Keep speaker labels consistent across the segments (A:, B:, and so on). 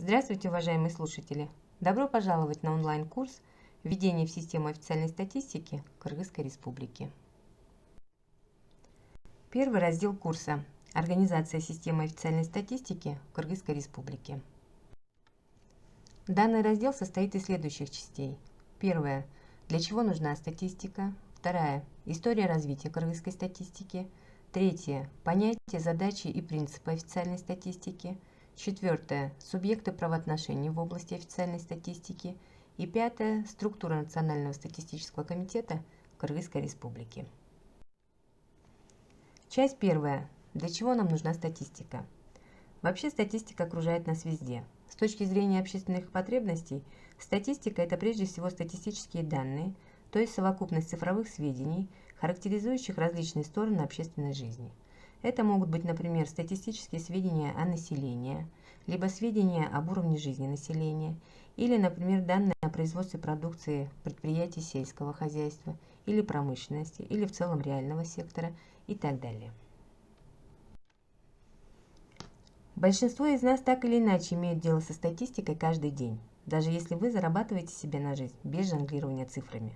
A: Здравствуйте, уважаемые слушатели! Добро пожаловать на онлайн-курс «Введение в систему официальной статистики Кыргызской Республики». Первый раздел курса «Организация системы официальной статистики в Кыргызской Республике». Данный раздел состоит из следующих частей. Первая – для чего нужна статистика. Вторая – история развития кыргызской статистики. Третья – понятие, задачи и принципы официальной статистики. Четвертое – субъекты правоотношений в области официальной статистики. И пятое – структура Национального статистического комитета Кыргызской Республики. Часть первая. Для чего нам нужна статистика? Вообще статистика окружает нас везде. С точки зрения общественных потребностей, статистика – это прежде всего статистические данные, то есть совокупность цифровых сведений, характеризующих различные стороны общественной жизни. Это могут быть, например, статистические сведения о населении, либо сведения об уровне жизни населения, или, например, данные о производстве продукции предприятий сельского хозяйства или промышленности, или в целом реального сектора и так далее. Большинство из нас так или иначе имеют дело со статистикой каждый день, даже если вы зарабатываете себе на жизнь без жонглирования цифрами.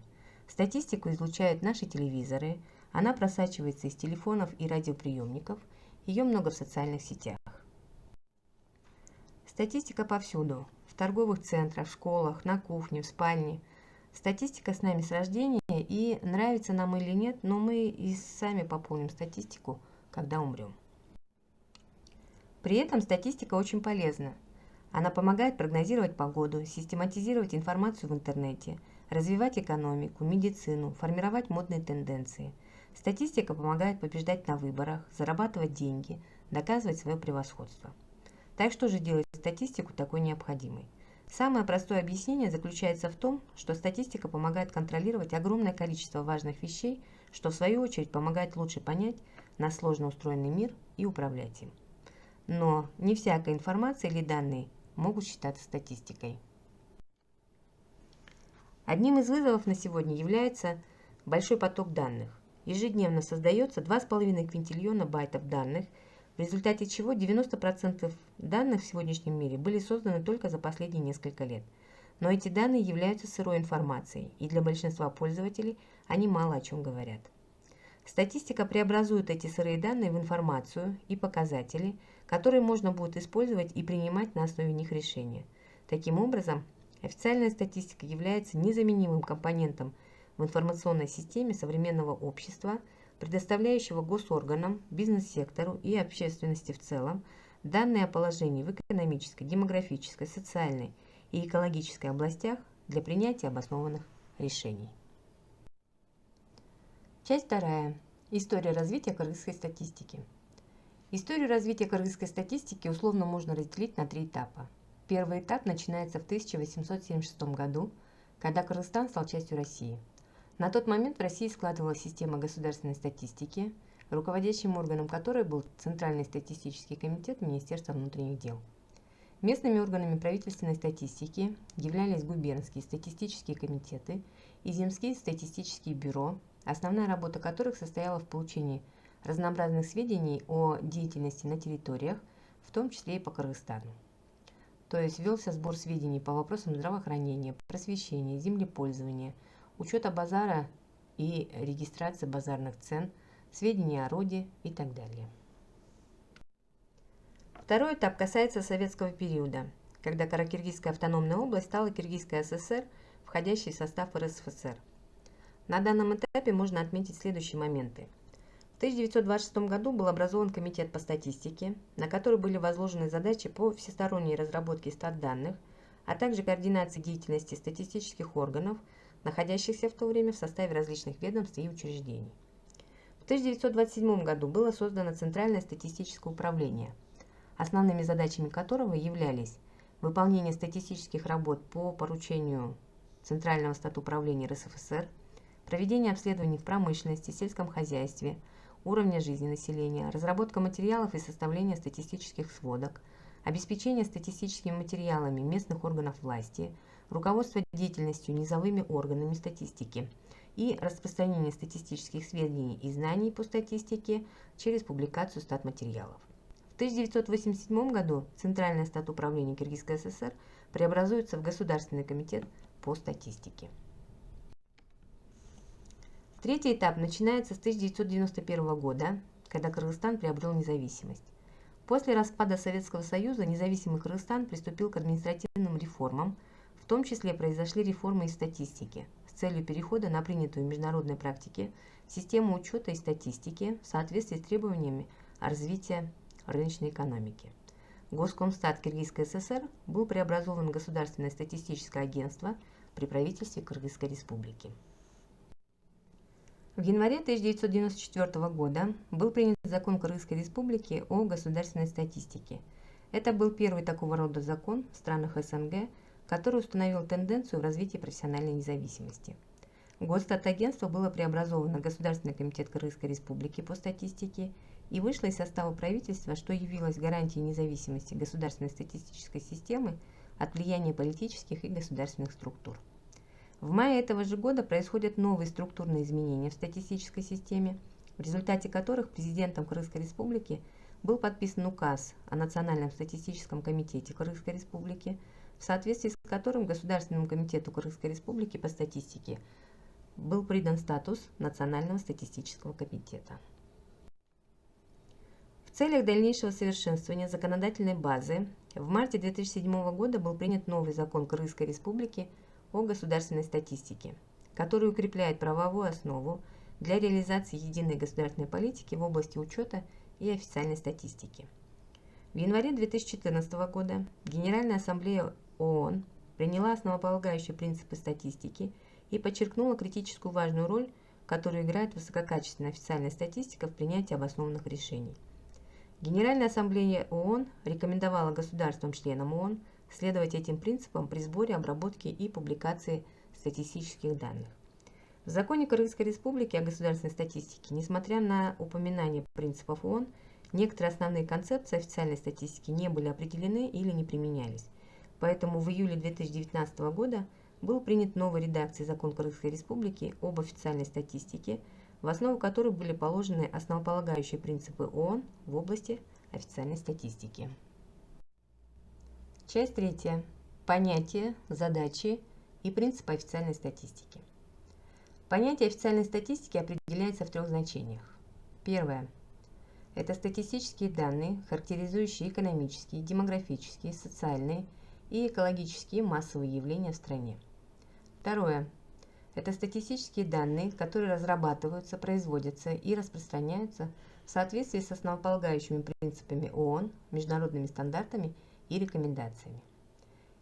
A: Статистику излучают наши телевизоры, она просачивается из телефонов и радиоприемников, ее много в социальных сетях. Статистика повсюду, в торговых центрах, в школах, на кухне, в спальне. Статистика с нами с рождения, и нравится нам или нет, но мы и сами пополним статистику, когда умрем. При этом статистика очень полезна. Она помогает прогнозировать погоду, систематизировать информацию в интернете, развивать экономику, медицину, формировать модные тенденции. Статистика помогает побеждать на выборах, зарабатывать деньги, доказывать свое превосходство. Так что же делает статистику такой необходимой? Самое простое объяснение заключается в том, что статистика помогает контролировать огромное количество важных вещей, что в свою очередь помогает лучше понять наш сложно устроенный мир и управлять им. Но не всякая информация или данные могут считаться статистикой. Одним из вызовов на сегодня является большой поток данных. Ежедневно создается 2,5 квинтильона байтов данных, в результате чего 90% данных в сегодняшнем мире были созданы только за последние несколько лет. Но эти данные являются сырой информацией, и для большинства пользователей они мало о чем говорят. Статистика преобразует эти сырые данные в информацию и показатели, которые можно будет использовать и принимать на основе них решения. Таким образом, официальная статистика является незаменимым компонентом в информационной системе современного общества, предоставляющего госорганам, бизнес-сектору и общественности в целом данные о положении в экономической, демографической, социальной и экологической областях для принятия обоснованных решений. Часть вторая. История развития кыргызской статистики. Историю развития кыргызской статистики условно можно разделить на три этапа. Первый этап начинается в 1876 году, когда Кыргызстан стал частью России. На тот момент в России складывалась система государственной статистики, руководящим органом которой был Центральный статистический комитет Министерства внутренних дел. Местными органами правительственной статистики являлись губернские статистические комитеты и земские статистические бюро, основная работа которых состояла в получении разнообразных сведений о деятельности на территориях, в том числе и по Кыргызстану. То есть велся сбор сведений по вопросам здравоохранения, просвещения, землепользования, учета базара и регистрации базарных цен, сведения о роде и так далее. Второй этап касается советского периода, когда Каракиргизская автономная область стала Киргизской ССР, входящей в состав РСФСР. На данном этапе можно отметить следующие моменты. В 1926 году был образован комитет по статистике, на который были возложены задачи по всесторонней разработке статданных, а также координации деятельности статистических органов, находящихся в то время в составе различных ведомств и учреждений. В 1927 году было создано Центральное статистическое управление, основными задачами которого являлись выполнение статистических работ по поручению Центрального статуправления РСФСР, проведение обследований в промышленности, сельском хозяйстве, уровня жизни населения, разработка материалов и составление статистических сводок, обеспечение статистическими материалами местных органов власти, руководство деятельностью низовыми органами статистики и распространение статистических сведений и знаний по статистике через публикацию статматериалов. В 1987 году Центральное статуправление Киргизской ССР преобразуется в Государственный комитет по статистике. Третий этап начинается с 1991 года, когда Кыргызстан приобрел независимость. После распада Советского Союза независимый Кыргызстан приступил к административным реформам, в том числе произошли реформы и статистики с целью перехода на принятую в международной практике систему учета и статистики в соответствии с требованиями развития рыночной экономики. Госкомстат Киргизской ССР был преобразован в Государственное статистическое агентство при правительстве Кыргызской Республики. В январе 1994 года был принят закон Кыргызской Республики о государственной статистике. Это был первый такого рода закон в странах СНГ, который установил тенденцию в развитии профессиональной независимости. Госстатагентство было преобразовано в Государственный комитет Кыргызской Республики по статистике и вышло из состава правительства, что явилось гарантией независимости государственной статистической системы от влияния политических и государственных структур. В мае этого же года происходят новые структурные изменения в статистической системе, в результате которых президентом Кыргызской Республики был подписан указ о Национальном статистическом комитете Кыргызской Республики, в соответствии с которым Государственному комитету Кыргызской Республики по статистике был придан статус Национального статистического комитета. В целях дальнейшего совершенствования законодательной базы в марте 2007 года был принят новый закон Кыргызской Республики о государственной статистике, который укрепляет правовую основу для реализации единой государственной политики в области учета и официальной статистики. В январе 2014 года Генеральная ассамблея ООН приняла основополагающие принципы статистики и подчеркнула критическую важную роль, которую играет высококачественная официальная статистика в принятии обоснованных решений. Генеральная ассамблея ООН рекомендовала государствам-членам ООН следовать этим принципам при сборе, обработке и публикации статистических данных. В законе Кыргызской Республики о государственной статистике, несмотря на упоминание принципов ООН, некоторые основные концепции официальной статистики не были определены или не применялись. Поэтому в июле 2019 года был принят новой редакцией закон Кыргызской Республики об официальной статистике, в основу которой были положены основополагающие принципы ООН в области официальной статистики. Часть 3. Понятия, задачи и принципы официальной статистики. Понятие официальной статистики определяется в трех значениях. Первое. Это статистические данные, характеризующие экономические, демографические, социальные и экологические массовые явления в стране. Второе. Это статистические данные, которые разрабатываются, производятся и распространяются в соответствии с основополагающими принципами ООН, международными стандартами и рекомендациями.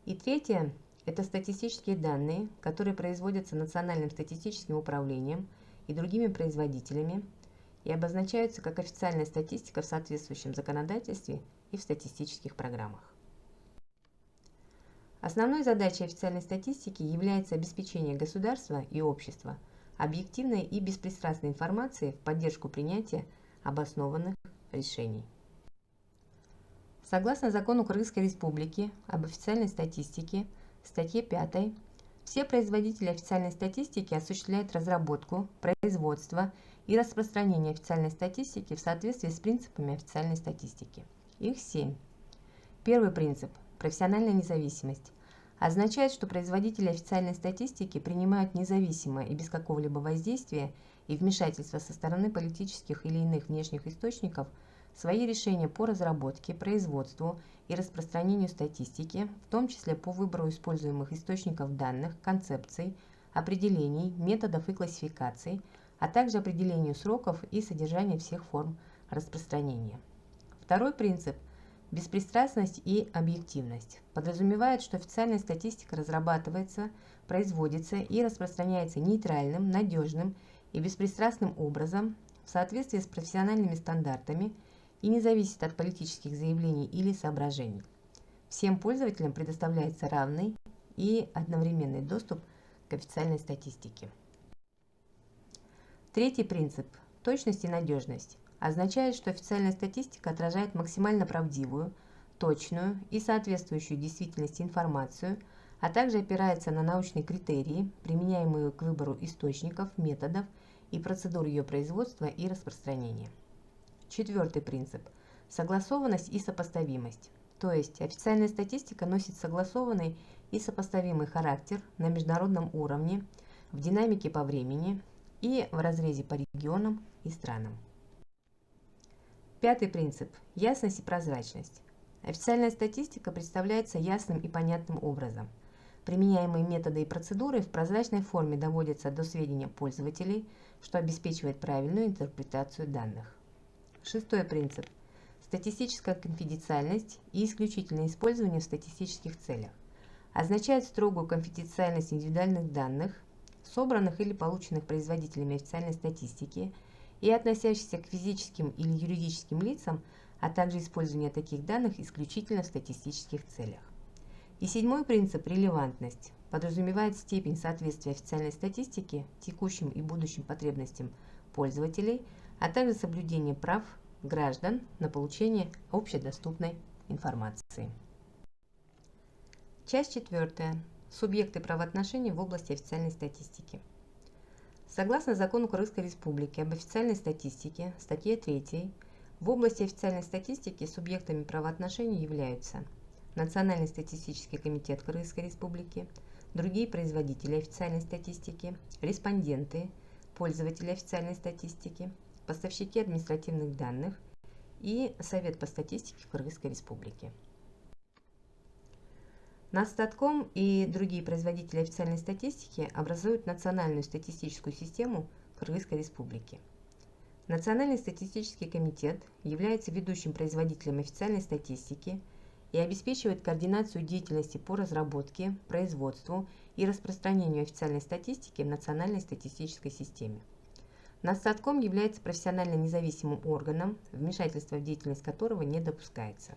A: И третье – это статистические данные, которые производятся Национальным статистическим управлением и другими производителями и обозначаются как официальная статистика в соответствующем законодательстве и в статистических программах. Основной задачей официальной статистики является обеспечение государства и общества объективной и беспристрастной информацией в поддержку принятия обоснованных решений. Согласно закону Кыргызской Республики об официальной статистике, статье 5, все производители официальной статистики осуществляют разработку, производство и распространение официальной статистики в соответствии с принципами официальной статистики. Их 7. Первый принцип – профессиональная независимость. Означает, что производители официальной статистики принимают независимо и без какого-либо воздействия и вмешательства со стороны политических или иных внешних источников свои решения по разработке, производству и распространению статистики, в том числе по выбору используемых источников данных, концепций, определений, методов и классификаций, а также определению сроков и содержания всех форм распространения. Второй принцип – беспристрастность и объективность. Подразумевает, что официальная статистика разрабатывается, производится и распространяется нейтральным, надежным и беспристрастным образом в соответствии с профессиональными стандартами и не зависит от политических заявлений или соображений. Всем пользователям предоставляется равный и одновременный доступ к официальной статистике. Третий принцип – точность и надежность. Означает, что официальная статистика отражает максимально правдивую, точную и соответствующую действительности информацию, а также опирается на научные критерии, применяемые к выбору источников, методов и процедур ее производства и распространения. Четвертый принцип Согласованность и сопоставимость. То есть официальная статистика носит согласованный и сопоставимый характер на международном уровне, в динамике по времени и в разрезе по регионам и странам. Пятый принцип – ясность и прозрачность. Официальная статистика представляется ясным и понятным образом. Применяемые методы и процедуры в прозрачной форме доводятся до сведения пользователей, что обеспечивает правильную интерпретацию данных. Шестой принцип – статистическая конфиденциальность и исключительное использование в статистических целях. Означает строгую конфиденциальность индивидуальных данных, собранных или полученных производителями официальной статистики и относящихся к физическим или юридическим лицам, а также использование таких данных исключительно в статистических целях. И седьмой принцип – релевантность. Подразумевает степень соответствия официальной статистики текущим и будущим потребностям пользователей, а также соблюдение прав граждан на получение общедоступной информации. Часть 4. Субъекты правоотношений в области официальной статистики. Согласно закону Кыргызской Республики об официальной статистике, статье 3, в области официальной статистики субъектами правоотношений являются Национальный статистический комитет Кыргызской Республики, другие производители официальной статистики, респонденты, пользователи официальной статистики, поставщики административных данных и Совет по статистике в Кыргызской Республике. Нацстатком и другие производители официальной статистики образуют национальную статистическую систему Кыргызской Республики. Национальный статистический комитет является ведущим производителем официальной статистики и обеспечивает координацию деятельности по разработке, производству и распространению официальной статистики в национальной статистической системе. Нацстатком является профессионально независимым органом, вмешательство в деятельность которого не допускается.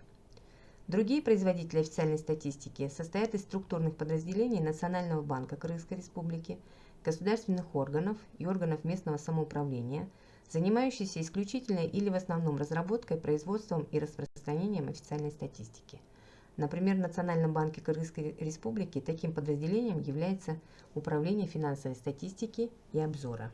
A: Другие производители официальной статистики состоят из структурных подразделений Национального банка Кыргызской Республики, государственных органов и органов местного самоуправления, занимающиеся исключительно или в основном разработкой, производством и распространением официальной статистики. Например, в Национальном банке Кыргызской Республики таким подразделением является Управление финансовой статистики и обзора.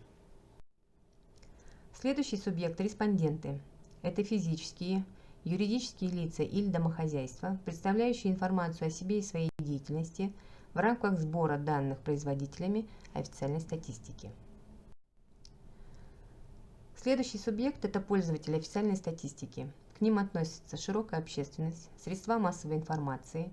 A: Следующий субъект – респонденты. Это физические, юридические лица или домохозяйства, представляющие информацию о себе и своей деятельности в рамках сбора данных производителями официальной статистики. Следующий субъект – это пользователи официальной статистики. К ним относятся широкая общественность, средства массовой информации,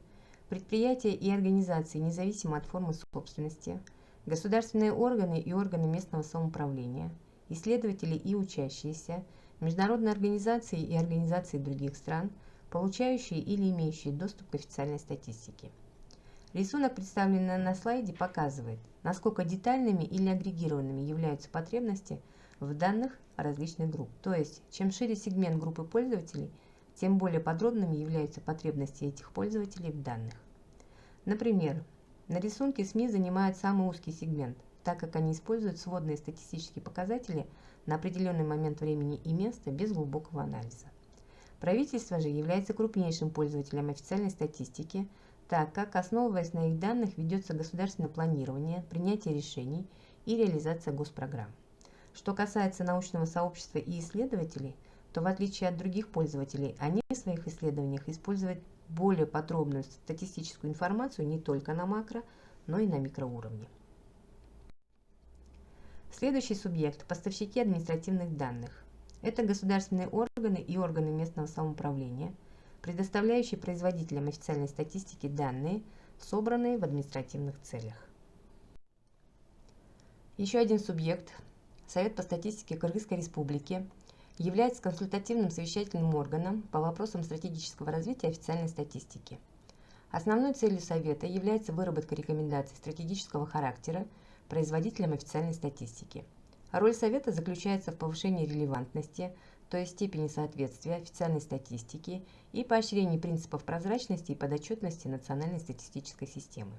A: предприятия и организации независимо от формы собственности, государственные органы и органы местного самоуправления, исследователи и учащиеся, международные организации и организации других стран, получающие или имеющие доступ к официальной статистике. Рисунок, представленный на слайде, показывает, насколько детальными или агрегированными являются потребности в данных различных групп. То есть, чем шире сегмент группы пользователей, тем более подробными являются потребности этих пользователей в данных. Например, на рисунке СМИ занимают самый узкий сегмент, так как они используют сводные статистические показатели на определенный момент времени и места без глубокого анализа. Правительство же является крупнейшим пользователем официальной статистики, так как, основываясь на их данных, ведется государственное планирование, принятие решений и реализация госпрограмм. Что касается научного сообщества и исследователей, то в отличие от других пользователей, они в своих исследованиях используют более подробную статистическую информацию не только на макро, но и на микроуровне. Следующий субъект – поставщики административных данных. Это государственные органы и органы местного самоуправления, предоставляющие производителям официальной статистики данные, собранные в административных целях. Еще один субъект – Совет по статистике Кыргызской Республики является консультативным совещательным органом по вопросам стратегического развития официальной статистики. Основной целью Совета является выработка рекомендаций стратегического характера производителям официальной статистики. Роль Совета заключается в повышении релевантности, то есть степени соответствия официальной статистики и поощрении принципов прозрачности и подотчетности национальной статистической системы.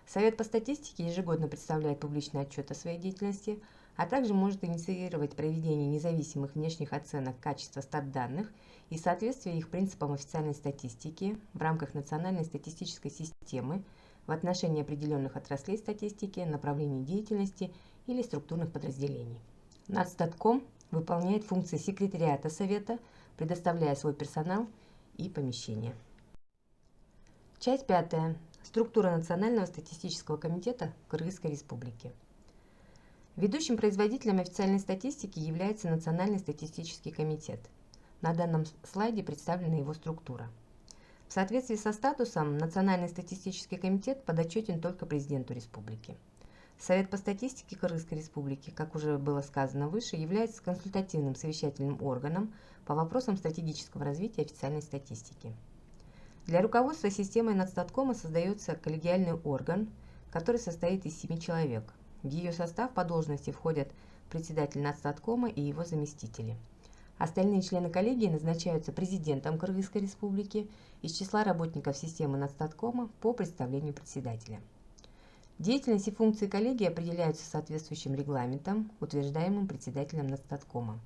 A: Совет по статистике ежегодно представляет публичный отчет о своей деятельности, а также может инициировать проведение независимых внешних оценок качества статданных и соответствия их принципам официальной статистики в рамках национальной статистической системы в отношении определенных отраслей статистики, направлений деятельности или структурных подразделений. Нацстатком выполняет функции секретариата Совета предоставляя свой персонал и помещения. Часть 5. Структура Национального статистического комитета Кыргызской Республики. Ведущим производителем официальной статистики является Национальный статистический комитет. На данном слайде представлена его структура. В соответствии со статусом, Национальный статистический комитет подотчетен только президенту республики. Совет по статистике Кыргызской Республики, как уже было сказано выше, является консультативным совещательным органом по вопросам стратегического развития официальной статистики. Для руководства системой Нацстаткома создается коллегиальный орган, который состоит из 7 человек. В ее состав по должности входят председатель Нацстаткома и его заместители. Остальные члены коллегии назначаются президентом Кыргызской Республики из числа работников системы Нацстаткома по представлению председателя. Деятельность и функции коллегии определяются соответствующим регламентом, утверждаемым председателем Нацстаткома.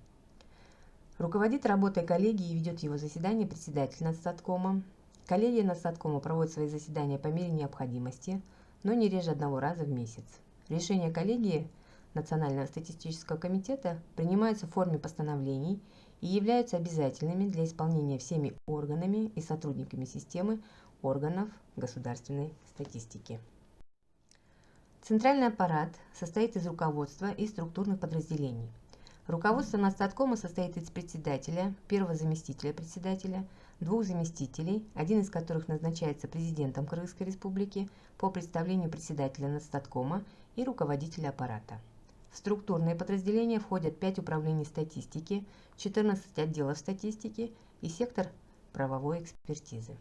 A: Руководит работой коллегии и ведет его заседание председатель Нацстаткома. Коллегия Нацстаткома проводит свои заседания по мере необходимости, но не реже одного раза в месяц. Решения коллегии Национального статистического комитета принимаются в форме постановлений и являются обязательными для исполнения всеми органами и сотрудниками системы органов государственной статистики. Центральный аппарат состоит из руководства и структурных подразделений. Руководство Нацстаткома состоит из председателя, первого заместителя председателя, 2 заместителей, один из которых назначается президентом Кыргызской Республики по представлению председателя Нацстаткома и руководителя аппарата. В структурные подразделения входят 5 управлений статистики, 14 отделов статистики и сектор правовой экспертизы.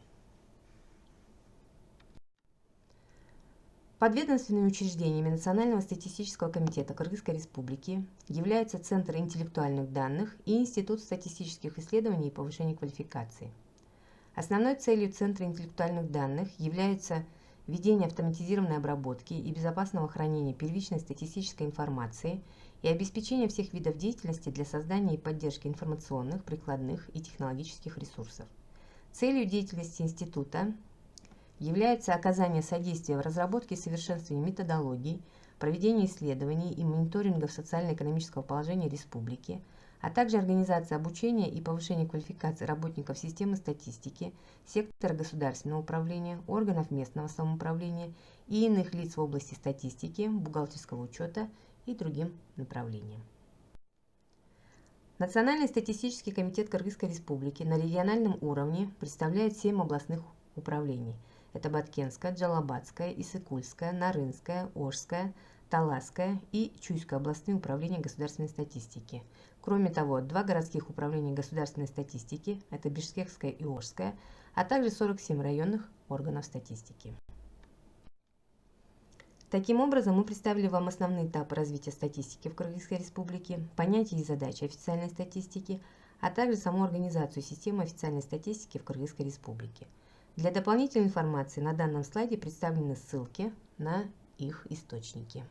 A: Подведомственными учреждениями Национального статистического комитета Кыргызской Республики являются Центр интеллектуальных данных и Институт статистических исследований и повышения квалификации. Основной целью Центра интеллектуальных данных является ведение автоматизированной обработки и безопасного хранения первичной статистической информации и обеспечение всех видов деятельности для создания и поддержки информационных, прикладных и технологических ресурсов. Целью деятельности института является оказание содействия в разработке и совершенствовании методологий, проведении исследований и мониторинга социально-экономического положения республики, а также организация обучения и повышения квалификации работников системы статистики, сектора государственного управления, органов местного самоуправления и иных лиц в области статистики, бухгалтерского учета и другим направлениям. Национальный статистический комитет Кыргызской Республики на региональном уровне представляет 7 областных управлений. Это Баткенское, Джалабадское, Иссыкульское, Нарынское, Ошское, Таласское и Чуйское областные управления государственной статистики. Кроме того, 2 городских управления государственной статистики, это Бишкекское и Ошское, а также 47 районных органов статистики. Таким образом, мы представили вам основные этапы развития статистики в Кыргызской Республике, понятия и задачи официальной статистики, а также саму организацию системы официальной статистики в Кыргызской Республике. Для дополнительной информации на данном слайде представлены ссылки на их источники.